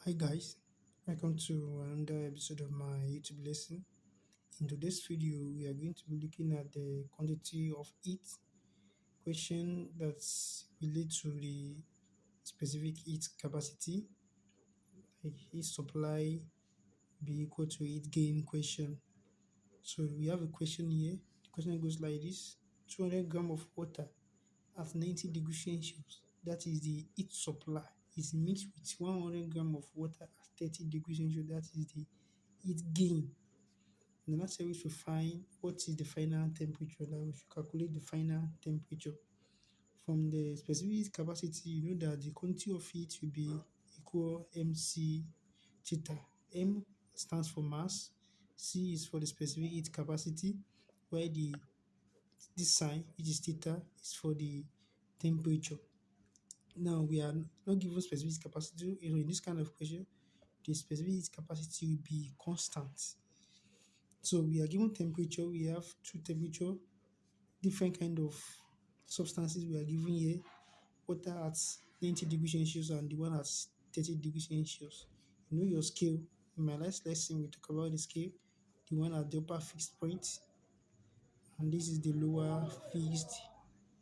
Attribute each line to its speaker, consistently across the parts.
Speaker 1: Hi guys, welcome to another episode of my YouTube lesson. In today's video, we are going to be looking at the quantity of heat question that relate to the specific heat capacity, like heat supply be equal to heat gain question. So we have a question here. The question goes like this: 200 gram of water at 90 degrees Celsius, that is the heat supply, is mixed with 100 gram of water at 30 degrees Celsius, that is the heat gain. The next step is to find what is the final temperature. That we should calculate the final temperature. From the specific heat capacity, you know that the quantity of heat will be equal mc theta. M stands for mass, C is for the specific heat capacity, while this sign, which is theta, is for the temperature. Now we are not given specific capacity. In this kind of question, the specific heat capacity will be constant. So we are given temperature. We have two temperature, different kind of substances we are given here. Water at 90 degrees Celsius and the one at 30 degrees Celsius. You know your scale. In my last lesson, we talk about the scale. The one at the upper fixed point, and this is the lower fixed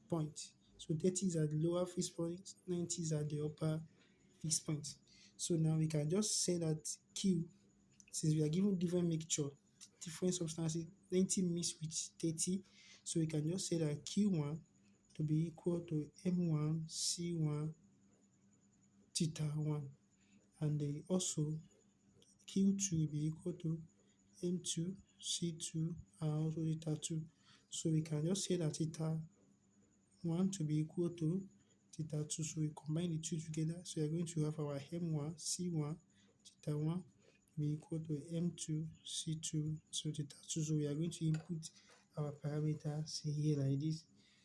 Speaker 1: point. So 30 is at the lower fixed point, 90 is at the upper fixed point. So now we can just say that Q, since we are given different mixture, different substances, 90 mixed with 30, so we can just say that Q1 to be equal to M1 C1 theta 1, and also Q2 will be equal to M2 C2 and also theta 2. So we can just say that theta 1 to be equal to theta 2. So we combine the two together. So we are going to have our M1 C1 theta 1 be equal to M2 C2 so theta 2. So we are going to input our parameters here like this.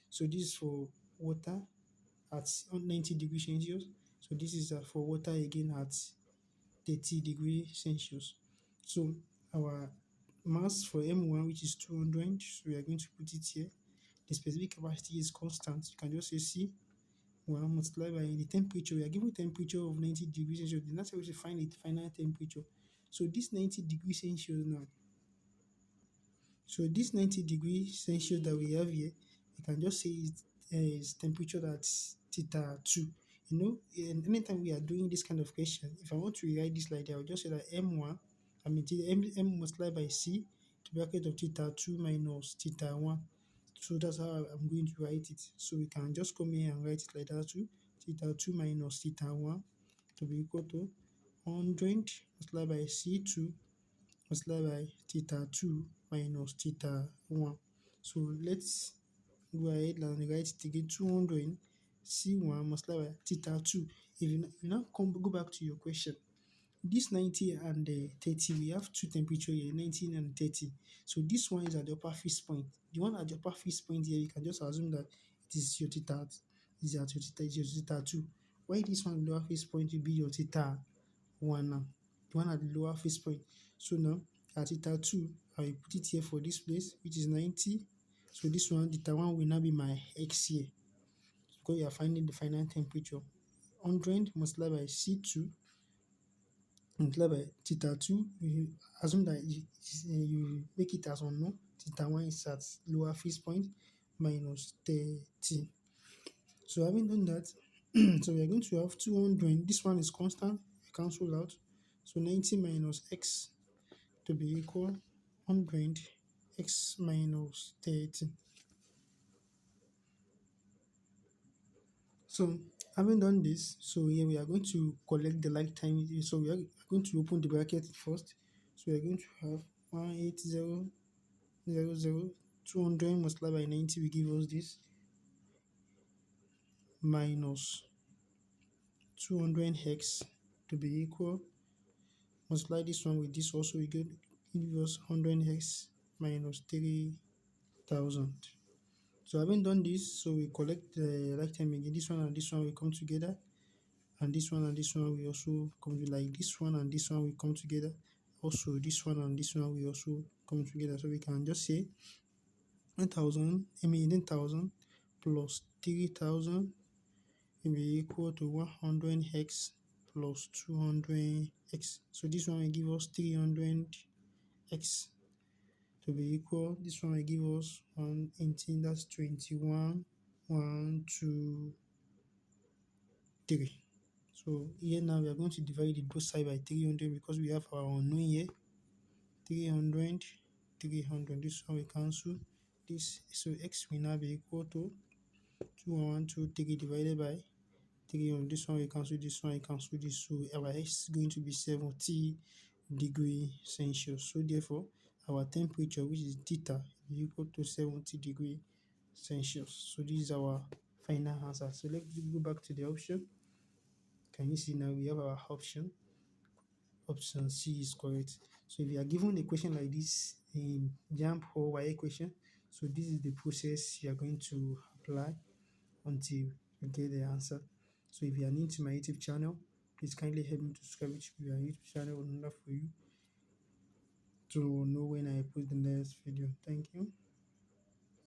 Speaker 1: So this is for water at 90 degrees Celsius. So this is for water again at 30 degrees Celsius. So our mass for M1, which is 200, so we are going to put it here. The specific capacity is constant. You can just say C1 multiplied by the temperature. We are given temperature of 90 degrees Celsius. The next way to find the final temperature. So this 90 degrees Celsius now. So this 90 degrees Celsius that we have here, you can just say is temperature that's theta 2. You know, and anytime we are doing this kind of question, if I want to rewrite this like that, I'll just say that M1, I mean M multiplied by C to bracket of theta 2 minus theta 1. So that's how I'm going to write it. So we can just come here and write it like that too. Theta 2 minus theta 1 to be equal to 100 multiplied by C2 multiplied by theta 2 minus theta 1. So let's go ahead and write it again. 200 C1 multiplied by theta 2. If you now go back to your question, this 90 and 30, we have two temperature here, 19 and 30. So this one is at the upper fixed point. The one at the upper fixed point here, you can just assume that it is your theta, is at your theta 2. Why this one lower fixed point will be your theta 1 now, the one at the lower fixed point. So now at theta 2, I will put it here for this place, which is 90. So this one, theta 1 will now be my x here, because you are finding the final temperature. 100 multiplied by C2 multiplied by theta 2, you assume that you make it as unknown. Theta 1 is at lower fixed point minus 30. So having done that, so we are going to have 200. This one is constant, cancel out. So 90 minus x to be equal 100 x minus 30. So having done this, so here we are going to collect the like time. So we are going to open the bracket first. So we are going to have 18000 200 multiplied by 90 will give us this minus 200x to be equal, multiply this one with this also, we give us 100x minus 3000. So having done this, so we collect the right time again. This one and this one will come together, and this one and this one will also come to, like this one and this one will come together. Also, this one and this one will also come together. So we can just say 10,000 plus 3000 will be equal to 100x plus 200x. So this one will give us 300x to be equal. This one will give us 118, that's 21, 1, 2, 3. So here now we are going to divide it both side by 300 because we have our unknown here. 300, 300. This one we cancel. This, so x will now be equal to 2, divided by 300. This one we cancel, this one we cancel, this. So our x is going to be 70 degree Celsius. So therefore, our temperature, which is theta, is equal to 70 degree Celsius. So this is our final answer. So let's go back to the option. Can you see now we have our option? Option C is correct. So if you are given a question like this in JAMB or YA question, so this is the process you are going to apply until you get the answer. So if you are new to my YouTube channel, please kindly help me to subscribe to my YouTube channel in order for you to know when I post the next video. Thank you.